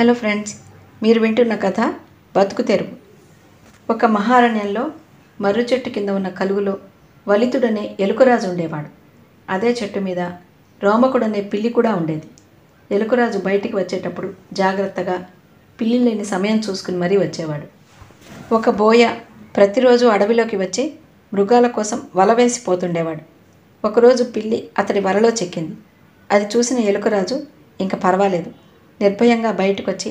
Hello friends, మీరు వింటున్న కథ బతుకు తెరువు. ఒక మహారణ్యంలో మర్రి చెట్టు కింద ఉన్న కలుగులో వలితుడనే ఎలుకరాజు ఉండేవాడు. అదే చెట్టు మీద రోమకుడనే పిల్లి కూడా ఉండేది. ఎలుకరాజు బయటికి వచ్చేటప్పుడు జాగ్రత్తగా పిల్లి లేని సమయం చూసుకుని మరీ వచ్చేవాడు. ఒక బోయ ప్రతిరోజు అడవిలోకి వచ్చి మృగాల కోసం వల వేసిపోతుండేవాడు. ఒకరోజు పిల్లి అతడి వలలో చిక్కింది. అది చూసిన ఎలుకరాజు ఇంక పర్వాలేదు, నిర్భయంగా బయటకొచ్చి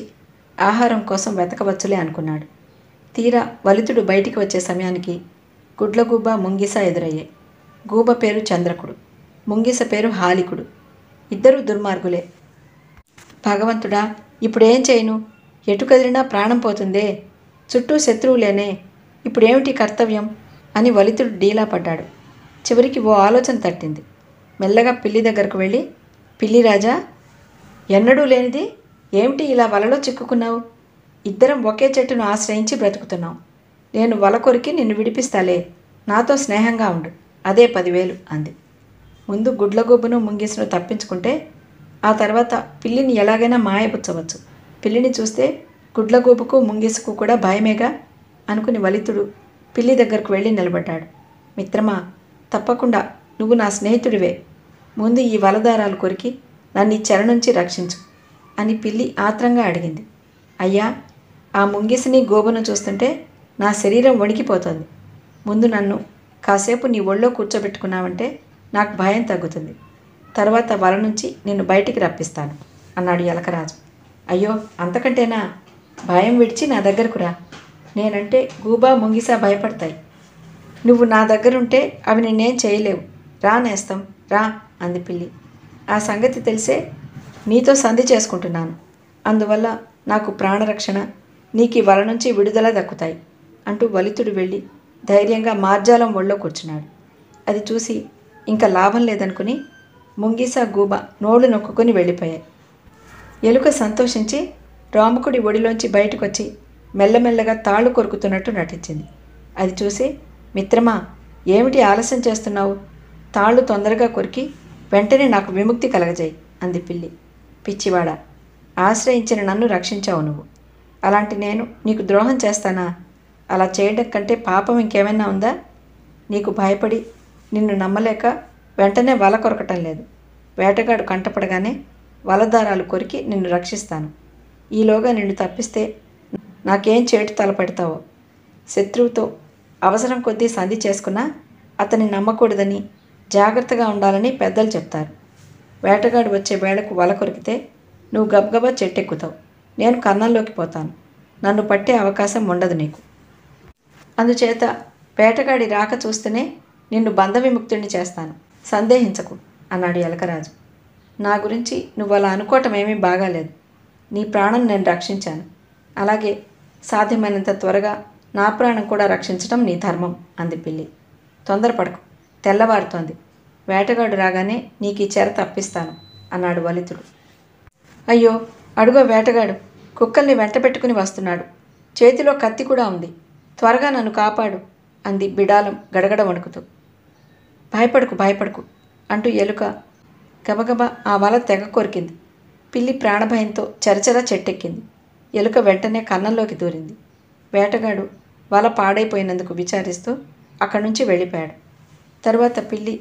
ఆహారం కోసం వెతకవచ్చులే అనుకున్నాడు. తీరా వలితుడు బయటికి వచ్చే సమయానికి గుడ్లగూబ ముంగిస ఎదురయ్యాయి. గూబ పేరు చంద్రకుడు, ముంగిస పేరు హాలికుడు. ఇద్దరూ దుర్మార్గులే. భగవంతుడా, ఇప్పుడేం చేయను? ఎటు కదిలినా ప్రాణం పోతుందే, చుట్టూ శత్రువులేనే, ఇప్పుడేమిటి కర్తవ్యం అని వలితుడు డీలా పడ్డాడు. చివరికి ఓ ఆలోచన తట్టింది. మెల్లగా పిల్లి దగ్గరకు వెళ్ళి, పిల్లి రాజా, ఎన్నడూ లేనిది ఏమిటి ఇలా వలలో చిక్కుకున్నావు? ఇద్దరం ఒకే చెట్టును ఆశ్రయించి బ్రతుకుతున్నాం. నేను వల కొరికి నిన్ను విడిపిస్తాలే, నాతో స్నేహంగా ఉండు, అదే 10,000 అంది. ముందు గుడ్లగూబను ముంగిసను తప్పించుకుంటే ఆ తర్వాత పిల్లిని ఎలాగైనా మాయపుచ్చవచ్చు. పిల్లిని చూస్తే గుడ్లగూబకు ముంగిసకు కూడా భయమేగా అనుకుని వలితుడు పిల్లి దగ్గరకు వెళ్ళి నిలబడ్డాడు. మిత్రమా, తప్పకుండా నువ్వు నా స్నేహితుడివే. ముందు ఈ వలదారాలు కొరికి నన్ను ఈ చెర నుంచి రక్షించు అని పిల్లి ఆత్రంగా అడిగింది. అయ్యా, ఆ ముంగిసిని గోబను చూస్తుంటే నా శరీరం వణికిపోతుంది. ముందు నన్ను కాసేపు నీ ఒళ్ళో కూర్చోబెట్టుకున్నావంటే నాకు భయం తగ్గుతుంది. తర్వాత వల నుంచి నిన్ను బయటికి రప్పిస్తాను అన్నాడు ఎలకరాజు. అయ్యో, అంతకంటేనా? భయం విడిచి నా దగ్గరకు రా. నేనంటే గూబా ముంగిసా భయపడతాయి. నువ్వు నా దగ్గరుంటే అవి నిన్నేం చేయలేవు. రా నేస్తం, రా అంది పిల్లి. ఆ సంగతి తెలిసే నీతో సంధి చేసుకుంటున్నాను. అందువల్ల నాకు ప్రాణరక్షణ, నీకు వల నుంచి విడుదల దక్కుతాయి అంటూ వలితుడు వెళ్ళి ధైర్యంగా మార్జాలం ఒళ్ళో కూర్చున్నాడు. అది చూసి ఇంకా లాభం లేదనుకుని ముంగిస గూబ నోళ్లు నొక్కుని వెళ్ళిపోయాయి. ఎలుక సంతోషించి రాముకుడి ఒడిలోంచి బయటకొచ్చి మెల్లమెల్లగా తాళ్ళు కొరుకుతున్నట్టు నటించింది. అది చూసి, మిత్రమా, ఏమిటి ఆలస్యం చేస్తున్నావు? తాళ్ళు తొందరగా కొరికి వెంటనే నాకు విముక్తి కలగజేయి అంది పిల్లి. పిచ్చివాడా, ఆశ్రయించిన నన్ను రక్షించావు నువ్వు. అలాంటి నేను నీకు ద్రోహం చేస్తానా? అలా చేయడం కంటే పాపం ఇంకేమైనా ఉందా? నీకు భయపడి నిన్ను నమ్మలేక వెంటనే వల కొరకటం లేదు. వేటగాడు కంటపడగానే వలదారాలు కొరికి నిన్ను రక్షిస్తాను. ఈలోగా నిన్ను తప్పిస్తే నాకేం చేటు తలపెడతావో. శత్రువుతో అవసరం కొద్దీ సంధి చేసుకున్నా అతన్ని నమ్మకూడదని, జాగ్రత్తగా ఉండాలని పెద్దలు చెప్తారు. వేటగాడు వచ్చే వేళకు వల కొరికితే నువ్వు గబగబా చెట్టెక్కుతావు, నేను కన్నంలోకి పోతాను. నన్ను పట్టే అవకాశం ఉండదు నీకు. అందుచేత వేటగాడి రాక చూస్తేనే నిన్ను బంధ విముక్తుడిని చేస్తాను, సందేహించకు అన్నాడు ఎలకరాజు. నా గురించి నువ్వు అలా అనుకోవటం ఏమీ బాగాలేదు. నీ ప్రాణం నేను రక్షించాను. అలాగే సాధ్యమైనంత త్వరగా నా ప్రాణం కూడా రక్షించడం నీ ధర్మం అంది పిల్లి. తొందరపడకు, తెల్లవారుతోంది. వేటగాడు రాగానే నీకు ఈ చెర తప్పిస్తాను అన్నాడు వలితుడు. అయ్యో, అడుగో వేటగాడు కుక్కల్ని వెంట పెట్టుకుని వస్తున్నాడు. చేతిలో కత్తి కూడా ఉంది. త్వరగా నన్ను కాపాడు అంది బిడాలం గడగడ వణుకుతూ. భయపడకు, భయపడకు అంటూ ఎలుక గబగబా ఆ వల తెగ కొరికింది. పిల్లి ప్రాణభయంతో చరచర చెట్టెక్కింది. ఎలుక వెంటనే కన్నంలోకి దూరింది. వేటగాడు వల పాడైపోయినందుకు విచారిస్తూ అక్కడి నుంచి వెళ్ళిపోయాడు. తరువాత పిల్లి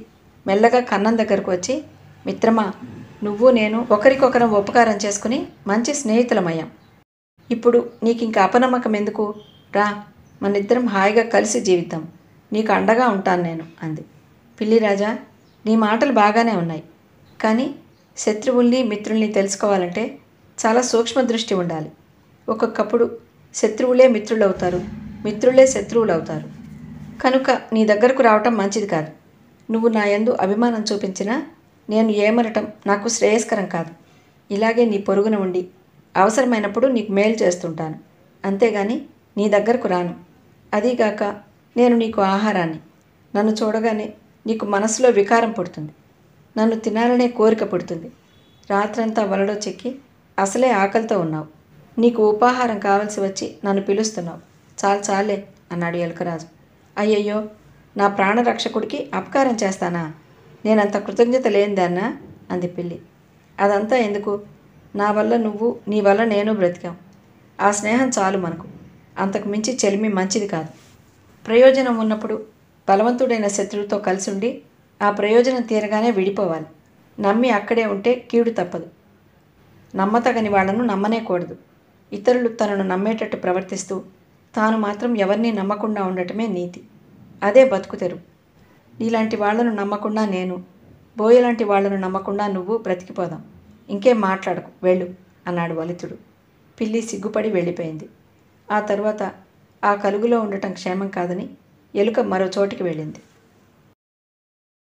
మెల్లగా కన్నం దగ్గరకు వచ్చి, మిత్రమా, నువ్వు నేను ఒకరికొకరం ఉపకారం చేసుకుని మంచి స్నేహితులమయ్యాం. ఇప్పుడు నీకింక అపనమ్మకం ఎందుకు? రా, మనిద్దరం హాయిగా కలిసి జీవిద్దాం. నీకు అండగా ఉంటాను నేను అంది. పిల్లిరాజా, నీ మాటలు బాగానే ఉన్నాయి. కానీ శత్రువుల్ని మిత్రుల్ని తెలుసుకోవాలంటే చాలా సూక్ష్మ దృష్టి ఉండాలి. ఒక్కొక్కప్పుడు శత్రువులే మిత్రులవుతారు, మిత్రులే శత్రువులవుతారు. కనుక నీ దగ్గరకు రావటం మంచిది కాదు. నువ్వు నా యందు అభిమానం చూపించినా నేను ఏమనటం నాకు శ్రేయస్కరం కాదు. ఇలాగే నీ పొరుగున ఉండి అవసరమైనప్పుడు నీకు మేలు చేస్తుంటాను. అంతేగాని నీ దగ్గరకు రాను. అదీగాక నేను నీకు ఆహారాన్ని. నన్ను చూడగానే నీకు మనసులో వికారం పుడుతుంది. నన్ను తినాలనే కోరిక పుడుతుంది. రాత్రంతా వలలో చెక్కి అసలే ఆకలితో ఉన్నావు. నీకు ఉపాహారం కావలసి వచ్చి నన్ను పిలుస్తున్నావు. చాలే అన్నాడు ఎలుకరాజు. అయ్యయ్యో, నా ప్రాణరక్షకుడికి అపకారం చేస్తానా? నేనంత కృతజ్ఞత లేనిదాన్నా అంది పిల్లి. అదంతా ఎందుకు? నా వల్ల నువ్వు, నీ వల్ల నేను బ్రతికాం. ఆ స్నేహం చాలు మనకు. అంతకు మించి చెలిమి మంచిది కాదు. ప్రయోజనం ఉన్నప్పుడు బలవంతుడైన శత్రువుతో కలిసి ఉండి ఆ ప్రయోజనం తీరగానే విడిపోవాలి. నమ్మి అక్కడే ఉంటే కీడు తప్పదు. నమ్మతగని వాళ్లను నమ్మనేకూడదు. ఇతరులు తనను నమ్మేటట్టు ప్రవర్తిస్తూ తాను మాత్రం ఎవరినీ నమ్మకుండా ఉండటమే నీతి. అదే బతుకుతెరువు. నీలాంటి వాళ్లను నమ్మకుండా నేను, బోయలాంటి వాళ్లను నమ్మకుండా నువ్వు బ్రతికిపోదాం. ఇంకేం మాట్లాడకు, వెళ్ళు అన్నాడు వలితుడు. పిల్లి సిగ్గుపడి వెళ్ళిపోయింది. ఆ తరువాత ఆ కలుగులో ఉండటం క్షేమం కాదని ఎలుక మరో చోటికి వెళ్ళింది.